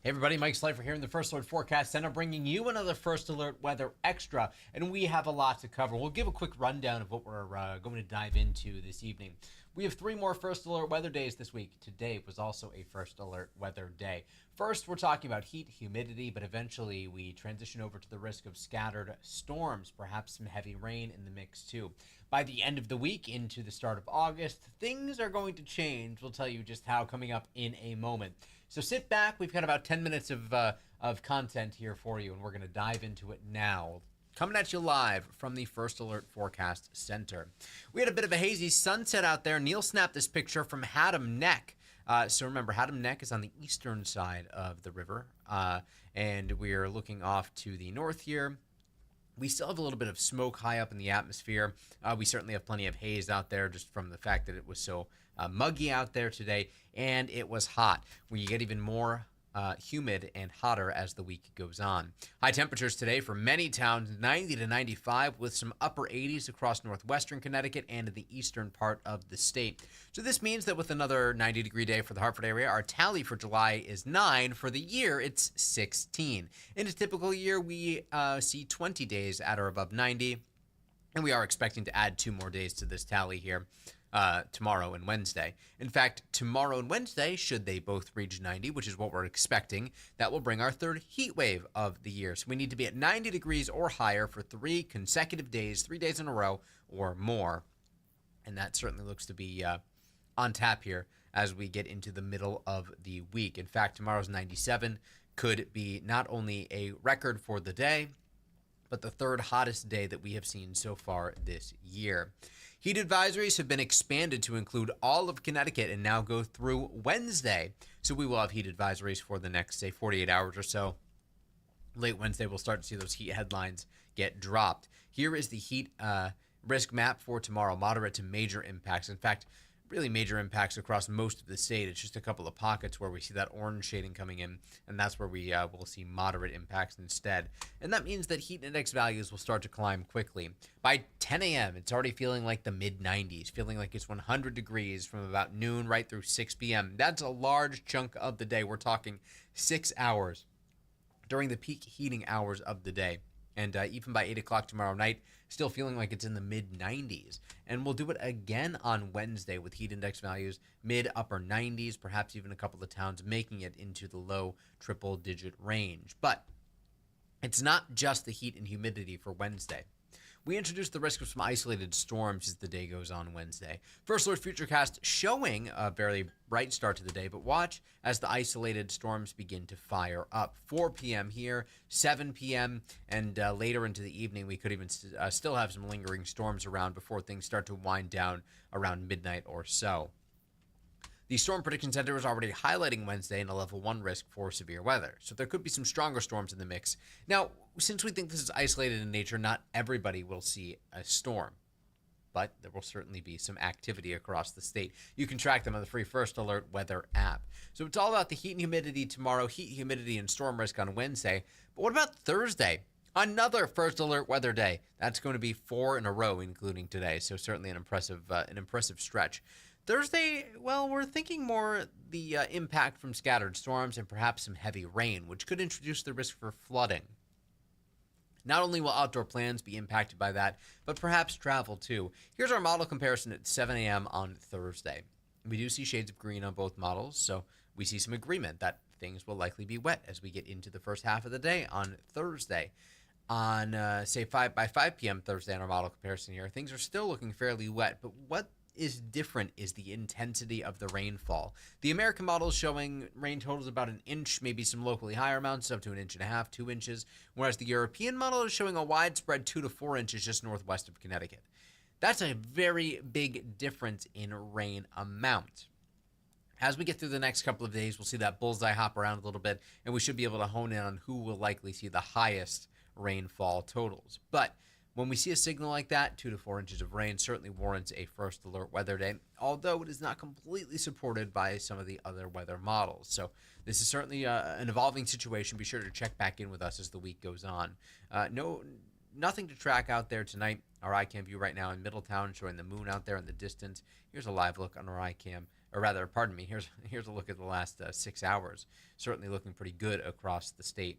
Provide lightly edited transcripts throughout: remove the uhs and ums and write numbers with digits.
Hey everybody, Mike Slifer here in the First Alert Forecast Center bringing you another First Alert Weather Extra, and we have a lot to cover. We'll give a quick rundown of what we're going to dive into this evening. We have 3 more First Alert Weather days this week. Today was also a First Alert Weather day. First, we're talking about heat, humidity, but eventually we transition over to the risk of scattered storms, perhaps some heavy rain in the mix too. By the end of the week into the start of August, things are going to change. We'll tell you just how coming up in a moment. So sit back. We've got about 10 minutes of content here for you, and we're going to dive into it now. Coming at you live from the First Alert Forecast Center. We had a bit of a hazy sunset out there. Neil snapped this picture from Haddam Neck. So remember, Haddam Neck is on the eastern side of the river, and we are looking off to the north here. We still have a little bit of smoke high up in the atmosphere. We certainly have plenty of haze out there just from the fact that it was so muggy out there today, and it was hot. We get even more humid and hotter as the week goes on. High temperatures today for many towns, 90 to 95, with some upper 80s across northwestern Connecticut and in the eastern part of the state. So this means that with another 90-degree day for the Hartford area, our tally for July is 9. For the year, it's 16. In a typical year, we see 20 days at or above 90, and we are expecting to add 2 more days to this tally here. Tomorrow and Wednesday. In fact, tomorrow and Wednesday, should they both reach 90, which is what we're expecting, that will bring our third heat wave of the year. So we need to be at 90 degrees or higher for 3 consecutive days, 3 days in a row or more. And that certainly looks to be on tap here as we get into the middle of the week. In fact, tomorrow's 97 could be not only a record for the day, but the third hottest day that we have seen so far this year. Heat advisories have been expanded to include all of Connecticut and now go through Wednesday. So we will have heat advisories for the next, say, 48 hours or so. Late Wednesday, we'll start to see those heat headlines get dropped. Here is the heat risk map for tomorrow, moderate to major impacts. In fact, really major impacts across most of the state. It's just a couple of pockets where we see that orange shading coming in, and that's where we will see moderate impacts instead. And that means that heat index values will start to climb quickly. By 10 a.m., it's already feeling like the mid-90s, feeling like it's 100 degrees from about noon right through 6 p.m. That's a large chunk of the day. We're talking 6 hours during the peak heating hours of the day. And even by 8 o'clock tomorrow night, still feeling like it's in the mid-90s. And we'll do it again on Wednesday with heat index values mid-upper 90s, perhaps even a couple of towns making it into the low triple-digit range. But it's not just the heat and humidity for Wednesday. We introduced the risk of some isolated storms as the day goes on Wednesday. First Alert Futurecast showing a very bright start to the day, but watch as the isolated storms begin to fire up. 4 p.m. here, 7 p.m., and later into the evening, we could even still have some lingering storms around before things start to wind down around midnight or so. The Storm Prediction Center is already highlighting Wednesday in a level 1 risk for severe weather, so there could be some stronger storms in the mix. Now, since we think this is isolated in nature, not everybody will see a storm, but there will certainly be some activity across the state. You can track them on the free First Alert Weather app. So it's all about the heat and humidity tomorrow, heat, humidity, and storm risk on Wednesday. But what about Thursday? Another First Alert Weather day. That's going to be 4 in a row, including today, so certainly an impressive stretch. Thursday, well, we're thinking more the impact from scattered storms and perhaps some heavy rain, which could introduce the risk for flooding. Not only will outdoor plans be impacted by that, but perhaps travel too. Here's our model comparison at 7 a.m. on Thursday. We do see shades of green on both models, so we see some agreement that things will likely be wet as we get into the first half of the day on Thursday. On, by 5 p.m. Thursday on our model comparison here, things are still looking fairly wet, but what is different is the intensity of the rainfall. The American model is showing rain totals about an inch, maybe some locally higher amounts up to 1.5 inches, 2 inches, whereas the European model is showing a widespread 2 to 4 inches just northwest of Connecticut. That's a very big difference in rain amount. As we get through the next couple of days, we'll see that bullseye hop around a little bit, and we should be able to hone in on who will likely see the highest rainfall totals. But when we see a signal like that, 2 to 4 inches of rain certainly warrants a First Alert Weather day, although it is not completely supported by some of the other weather models. So this is certainly an evolving situation. Be sure to check back in with us as the week goes on. Nothing to track out there tonight. Our iCam view right now in Middletown showing the moon out there in the distance. Here's a live look on our iCam or rather, pardon me, here's a look at the last 6 hours. Certainly looking pretty good across the state.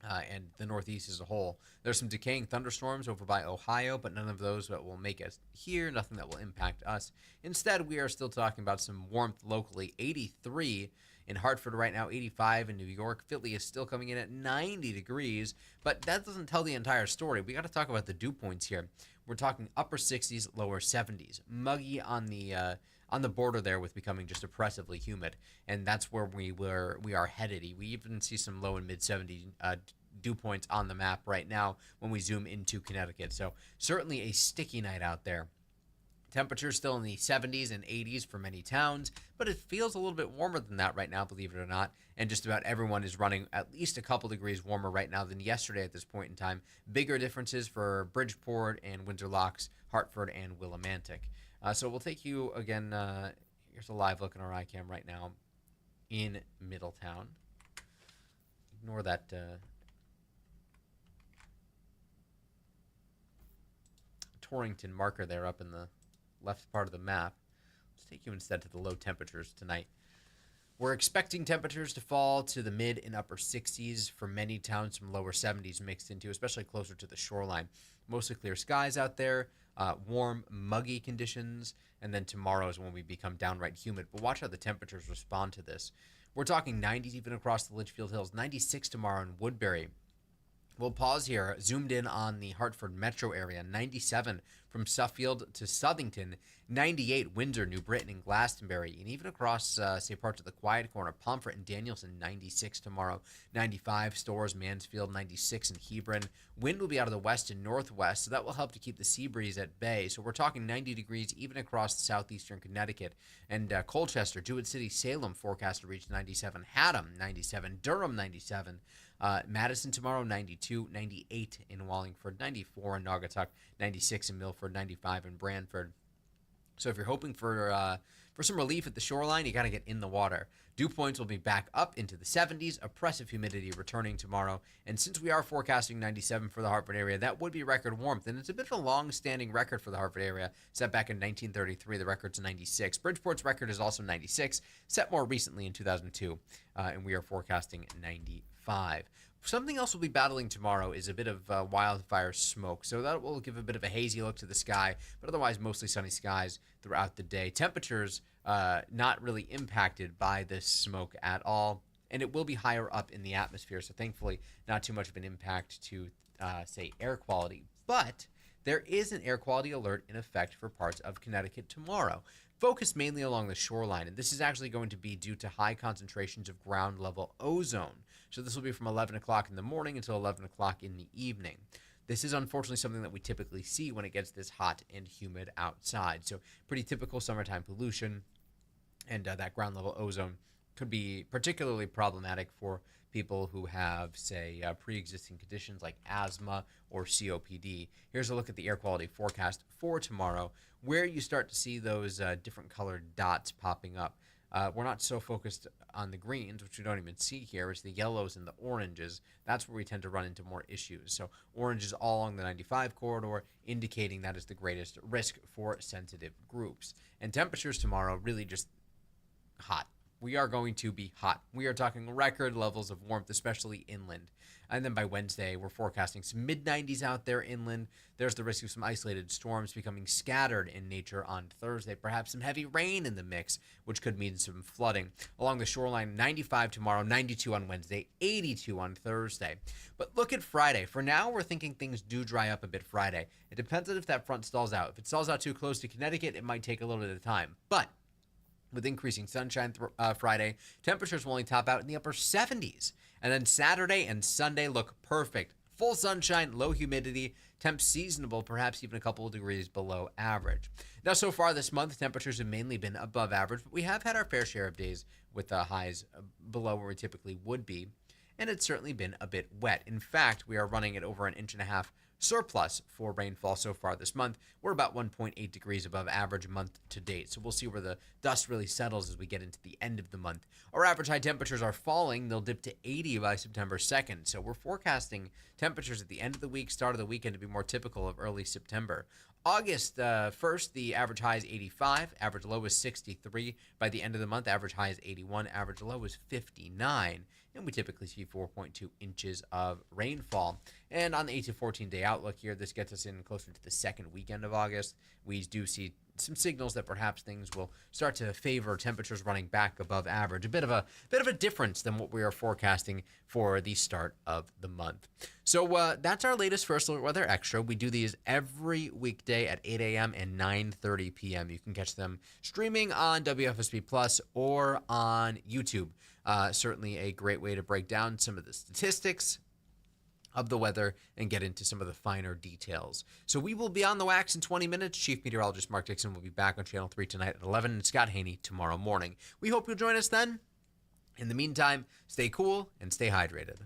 And the Northeast as a whole. There's some decaying thunderstorms over by Ohio, but none of those that will make us here, nothing that will impact us. Instead, we are still talking about some warmth locally. 83 in Hartford right now, 85 in New York. Philly is still coming in at 90 degrees, but that doesn't tell the entire story. We got to talk about the dew points here. We're talking upper 60s, lower 70s. Muggy on the border there with becoming just oppressively humid, and that's where we are headed. We even see some low and mid 70 dew points on the map right now when we zoom into Connecticut. So certainly a sticky night out there. Temperatures still in the 70s and 80s for many towns, but it feels a little bit warmer than that right now, believe it or not. And just about everyone is running at least a couple degrees warmer right now than yesterday at this point in time. Bigger differences for Bridgeport and Windsor Locks, Hartford and Willimantic. So we'll take you again. Here's a live look in our iCam right now in Middletown. Ignore that Torrington marker there up in the left part of the map. Let's take you instead to the low temperatures tonight. We're expecting temperatures to fall to the mid and upper 60s for many towns, some lower 70s mixed into, especially closer to the shoreline. Mostly clear skies out there, warm, muggy conditions, and then tomorrow is when we become downright humid. But watch how the temperatures respond to this. We're talking 90s even across the Litchfield Hills, 96 tomorrow in Woodbury. We'll pause here, zoomed in on the Hartford metro area, 97 from Suffield to Southington, 98 Windsor, New Britain, and Glastonbury, and even across, say, parts of the Quiet Corner, Pomfret and Danielson, 96 tomorrow, 95 Storrs, Mansfield, 96 in Hebron. Wind will be out of the west and northwest, so that will help to keep the sea breeze at bay. So we're talking 90 degrees even across the southeastern Connecticut. And Colchester, Jewett City, Salem forecast to reach 97, Haddam, 97, Durham, 97, Madison tomorrow, 92, 98 in Wallingford, 94 in Naugatuck, 96 in Milford, 95 in Branford. So if you're hoping for some relief at the shoreline, you got to get in the water. Dew points will be back up into the 70s, oppressive humidity returning tomorrow. And since we are forecasting 97 for the Hartford area, that would be record warmth. And it's a bit of a long-standing record for the Hartford area, set back in 1933. The record's 96. Bridgeport's record is also 96, set more recently in 2002. And we are forecasting 95. Something else we'll be battling tomorrow is a bit of wildfire smoke. So that will give a bit of a hazy look to the sky, but otherwise mostly sunny skies throughout the day. Temperatures not really impacted by this smoke at all, and it will be higher up in the atmosphere. So thankfully, not too much of an impact to, say, air quality. But there is an air quality alert in effect for parts of Connecticut tomorrow, focused mainly along the shoreline. And this is actually going to be due to high concentrations of ground level ozone. So this will be from 11 o'clock in the morning until 11 o'clock in the evening. This is unfortunately something that we typically see when it gets this hot and humid outside. So pretty typical summertime pollution, and that ground level ozone could be particularly problematic for people who have, say, pre-existing conditions like asthma or COPD. Here's a look at the air quality forecast for tomorrow, where you start to see those different colored dots popping up. We're not so focused on the greens, which we don't even see here. It's the yellows and the oranges. That's where we tend to run into more issues. So oranges all along the 95 corridor, indicating that is the greatest risk for sensitive groups. And temperatures tomorrow really just hot. We are going to be hot. We are talking record levels of warmth, especially inland. And then by Wednesday, we're forecasting some mid-90s out there inland. There's the risk of some isolated storms becoming scattered in nature on Thursday. Perhaps some heavy rain in the mix, which could mean some flooding. Along the shoreline, 95 tomorrow, 92 on Wednesday, 82 on Thursday. But look at Friday. For now, we're thinking things do dry up a bit Friday. It depends on if that front stalls out. If it stalls out too close to Connecticut, it might take a little bit of time. But with increasing sunshine Friday, temperatures will only top out in the upper 70s. And then Saturday and Sunday look perfect. Full sunshine, low humidity, temps seasonable, perhaps even a couple of degrees below average. Now, so far this month, temperatures have mainly been above average, but we have had our fair share of days with highs below where we typically would be. And it's certainly been a bit wet. In fact, we are running at over an inch and a half surplus for rainfall so far this month. We're about 1.8 degrees above average month to date. So we'll see where the dust really settles as we get into the end of the month. Our average high temperatures are falling. They'll dip to 80 by September 2nd. So we're forecasting temperatures at the end of the week, start of the weekend to be more typical of early September. August 1st, the average high is 85, average low is 63. By the end of the month, average high is 81, average low is 59. And we typically see 4.2 inches of rainfall. And on the 8 to 14 day outlook here, this gets us in closer to the second weekend of August. We do see some signals that perhaps things will start to favor temperatures running back above average. A bit of a difference than what we are forecasting for the start of the month. So that's our latest First Alert Weather Extra. We do these every weekday at 8 a.m. and 9:30 p.m. You can catch them streaming on WFSB Plus or on YouTube. Certainly a great way to break down some of the statistics of the weather and get into some of the finer details. So we will be on the wax in 20 minutes. Chief Meteorologist Mark Dixon will be back on Channel 3 tonight at 11, and Scott Haney tomorrow morning. We hope you'll join us then. In the meantime, stay cool and stay hydrated.